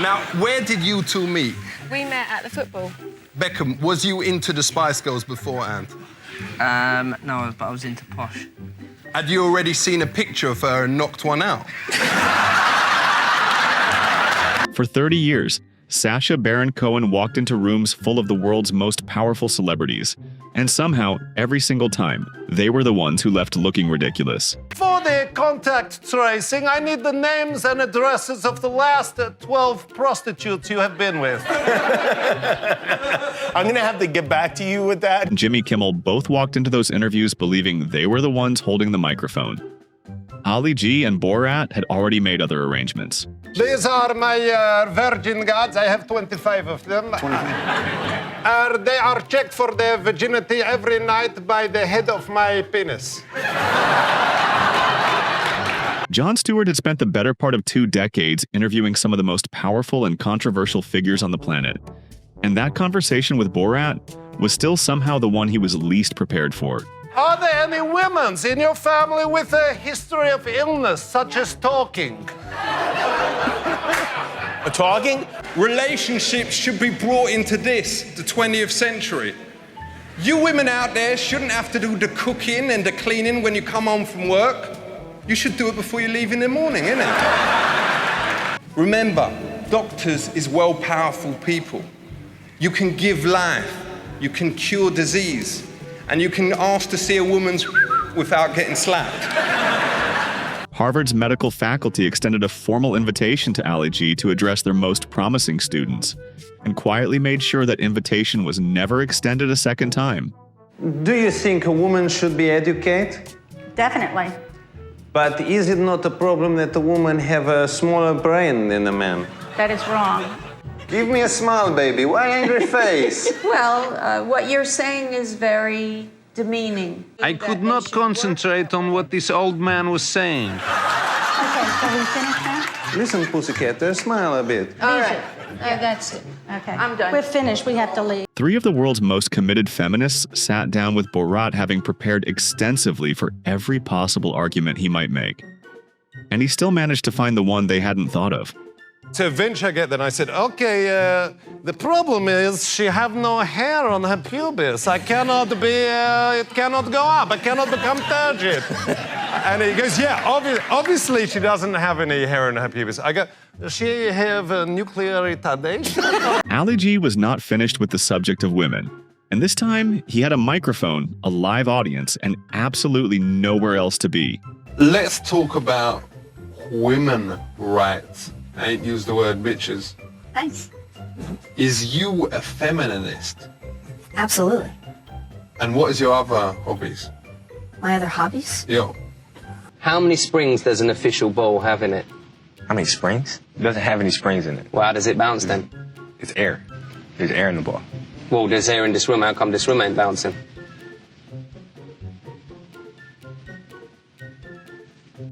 Now, where did you two meet? We met at the football. Beckham, was you into the Spice Girls beforehand? No, but I was into Posh. Had you already seen a picture of her and knocked one out? For 30 years, Sacha Baron Cohen walked into rooms full of the world's most powerful celebrities. And somehow, every single time, they were the ones who left looking ridiculous. For the contact tracing, I need the names and addresses of the last 12 prostitutes you have been with. I'm gonna have to get back to you with that. Jimmy Kimmel both walked into those interviews believing they were the ones holding the microphone. Ali G and Borat had already made other arrangements. These are my virgin gods. I have 25 of them. 25. They are checked for their virginity every night by the head of my penis. Jon Stewart had spent the better part of 2 decades interviewing some of the most powerful and controversial figures on the planet. And that conversation with Borat was still somehow the one he was least prepared for. Are there any women in your family with a history of illness, such as talking? Talking? Relationships should be brought into this, the 20th century. You women out there shouldn't have to do the cooking and the cleaning when you come home from work. You should do it before you leave in the morning, innit? Remember, doctors is well powerful people. You can give life, you can cure disease, and you can ask to see a woman's without getting slapped. Harvard's medical faculty extended a formal invitation to Ali G to address their most promising students, and quietly made sure that invitation was never extended a second time. Do you think a woman should be educated? Definitely. But is it not a problem that a woman have a smaller brain than a man? That is wrong. Give me a smile, baby. Why angry face? Well, what you're saying is very demeaning. I could not concentrate on what this old man was saying. Okay, so we finished now? Listen, pussycat, smile a bit. All right. That's it. Okay. I'm done. We're finished. We have to leave. 3 of the world's most committed feminists sat down with Borat having prepared extensively for every possible argument he might make. And he still managed to find the one they hadn't thought of. So eventually I get there and I said, okay, the problem is she have no hair on her pubis. I cannot be, it cannot go up. I cannot become turgid. And he goes, yeah, obviously she doesn't have any hair on her pubis. I go, does she have a nuclear retardation? Ali G was not finished with the subject of women. And this time, he had a microphone, a live audience, and absolutely nowhere else to be. Let's talk about women rights. I ain't used the word bitches. Thanks. Is you a feminist? Absolutely. And what is your other hobbies? My other hobbies? Yo. How many springs does an official bowl have in it? How many springs? It doesn't have any springs in it. Well, how does it bounce then? It's air. There's air in the ball. Well, there's air in this room. How come this room ain't bouncing?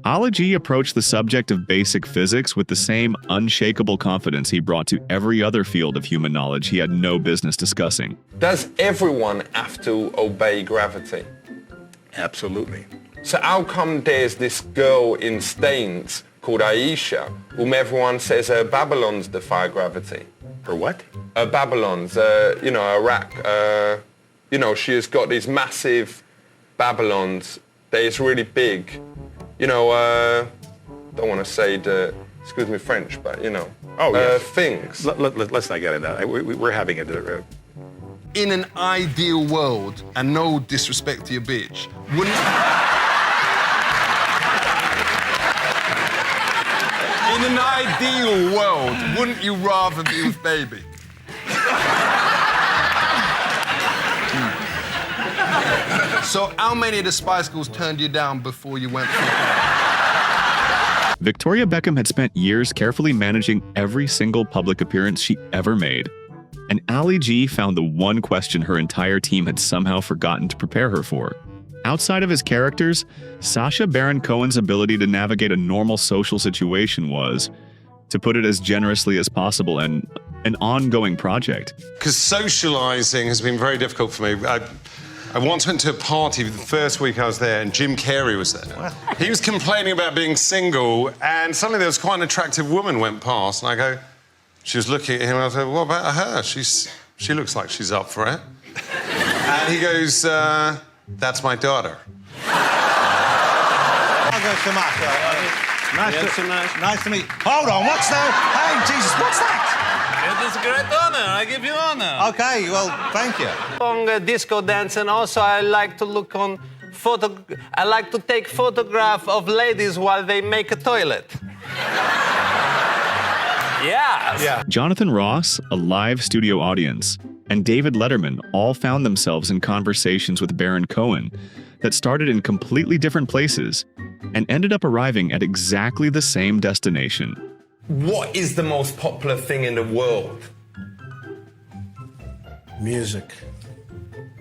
Ali G approached the subject of basic physics with the same unshakable confidence he brought to every other field of human knowledge he had no business discussing. Does everyone have to obey gravity? Absolutely. So how come there's this girl in Staines called Aisha, whom everyone says her Babylons defy gravity? Her what? Her Babylons, Iraq. She has got these massive Babylons that is really big. Don't want to say the, excuse me French, but things. Let's not get into that. We're having it. In an ideal world, and no disrespect to your bitch, wouldn't... In an ideal world, wouldn't you rather be with baby? So how many of the Spice Girls turned you down before you went through? Victoria Beckham had spent years carefully managing every single public appearance she ever made. And Ali G found the one question her entire team had somehow forgotten to prepare her for. Outside of his characters, Sacha Baron Cohen's ability to navigate a normal social situation was, to put it as generously as possible, an ongoing project. Because socializing has been very difficult for me. I once went to a party the first week I was there, and Jim Carrey was there. What? He was complaining about being single, and suddenly there was quite an attractive woman went past, and I go, She was looking at him, and I said, what about her? She looks like she's up for it. And he goes, that's my daughter. I'll go to Nice to meet. Hold on, what's that? Hey, Jesus, what's that? It is a great honor. I give you honor. Okay, well, thank you. On disco dance, and also I like to look on I like to take photograph of ladies while they make a toilet. Yes. Yeah. Jonathan Ross, a live studio audience, and David Letterman all found themselves in conversations with Baron Cohen that started in completely different places and ended up arriving at exactly the same destination. What is the most popular thing in the world? Music.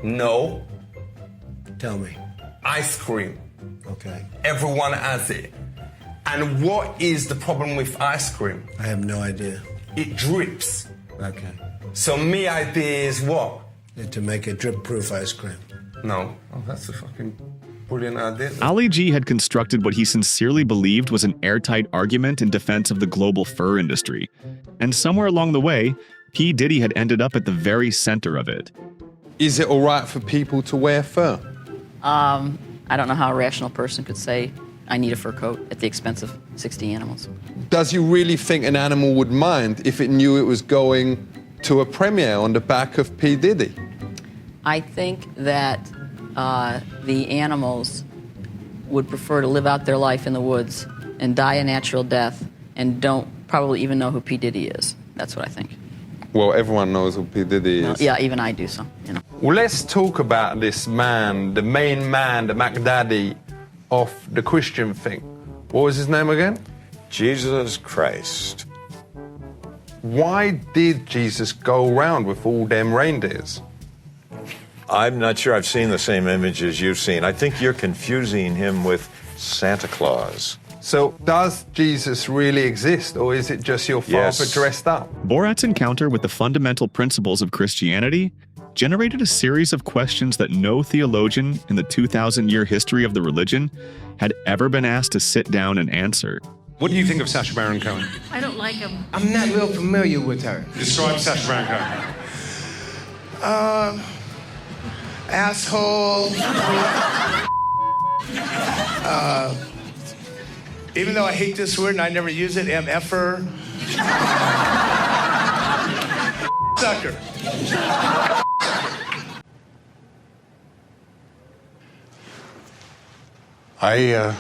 No. Tell me. Ice cream. Okay. Everyone has it. And what is the problem with ice cream? I have no idea. It drips. Okay. So my idea is what? To make a drip-proof ice cream. No. Oh, that's a fucking brilliant idea. Ali G had constructed what he sincerely believed was an airtight argument in defense of the global fur industry. And somewhere along the way, P. Diddy had ended up at the very center of it. Is it all right for people to wear fur? I don't know how a rational person could say, I need a fur coat at the expense of 60 animals. Does you really think an animal would mind if it knew it was going to a premiere on the back of P. Diddy? I think that the animals would prefer to live out their life in the woods and die a natural death and don't probably even know who P. Diddy is. That's what I think. Well, everyone knows who P. Diddy is. Yeah, even I do so, you know. Well, let's talk about this man, the main man, the McDaddy of the Christian thing. What was his name again? Jesus Christ. Why did Jesus go around with all them reindeers? I'm not sure I've seen the same images you've seen. I think you're confusing him with Santa Claus. So, does Jesus really exist, or is it just your father Yes. dressed up? Borat's encounter with the fundamental principles of Christianity generated a series of questions that no theologian in the 2,000-year history of the religion had ever been asked to sit down and answer. What do you think of Sacha Baron Cohen? I don't like him. I'm not real familiar with her. Describe Sacha Baron Cohen. Asshole. Even though I hate this word and I never use it, MFer. Sucker. I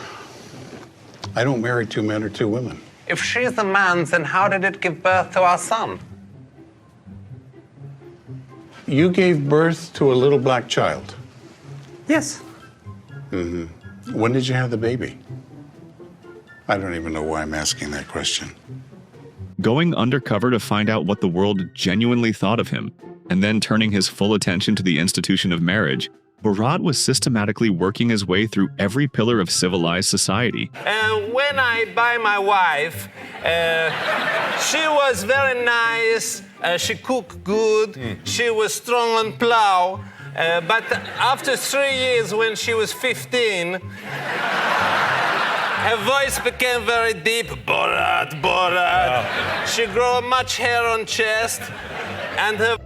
don't marry two men or two women. If she's a man, then how did it give birth to our son? You gave birth to a little black child. Yes. Mm-hmm. When did you have the baby? I don't even know why I'm asking that question. Going undercover to find out what the world genuinely thought of him, and then turning his full attention to the institution of marriage, Borat was systematically working his way through every pillar of civilized society. When I buy my wife, she was very nice, she cooked good, she was strong on plow, but after 3 years when she was 15, her voice became very deep, Borat, Borat. Oh. She grew much hair on chest, and her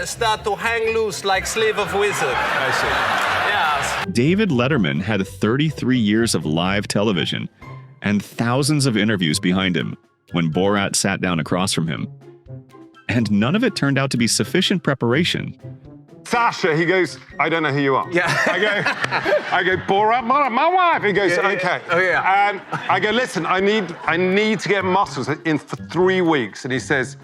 start to hang loose like sleeve of wizard. I see. Yes. David Letterman had 33 years of live television and thousands of interviews behind him when Borat sat down across from him. And none of it turned out to be sufficient preparation. Sacha, he goes, I don't know who you are. Yeah. I go, Borat, my wife. He goes, Yeah, okay. Oh, yeah. And I go, listen, I need to get muscles in for 3 weeks. And he says,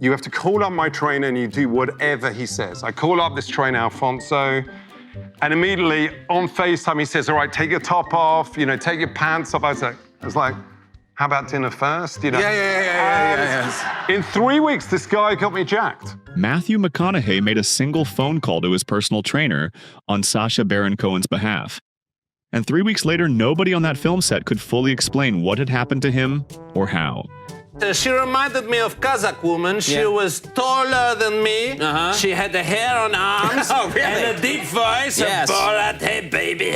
you have to call up my trainer and you do whatever he says. I call up this trainer, Alfonso, and immediately on FaceTime, he says, all right, take your top off, take your pants off. I was like, how about dinner first? Yeah. In 3 weeks, this guy got me jacked. Matthew McConaughey made a single phone call to his personal trainer on Sacha Baron Cohen's behalf. And 3 weeks later, nobody on that film set could fully explain what had happened to him or how. She reminded me of Kazakh woman. She was taller than me. She had the hair on arms. Oh, really? And a deep voice. Yes. Borat, hey baby.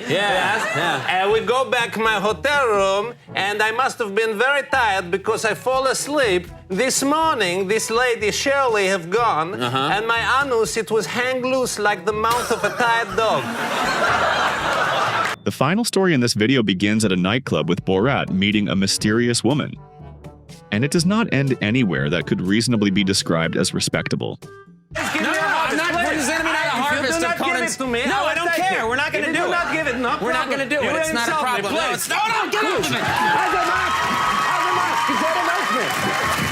Yeah. And we go back to my hotel room, and I must have been very tired because I fall asleep. This morning, this lady Shirley have gone, and my anus, it was hang loose like the mouth of a tired dog. The final story in this video begins at a nightclub with Borat meeting a mysterious woman. And it does not end anywhere that could reasonably be described as respectable. No, I'm not. What does that mean? Not a harvest of Conan's. To me. No, I don't care. We're not going to do it. Do not give it. No We're not going to do it. It's not a problem. No, get off of it.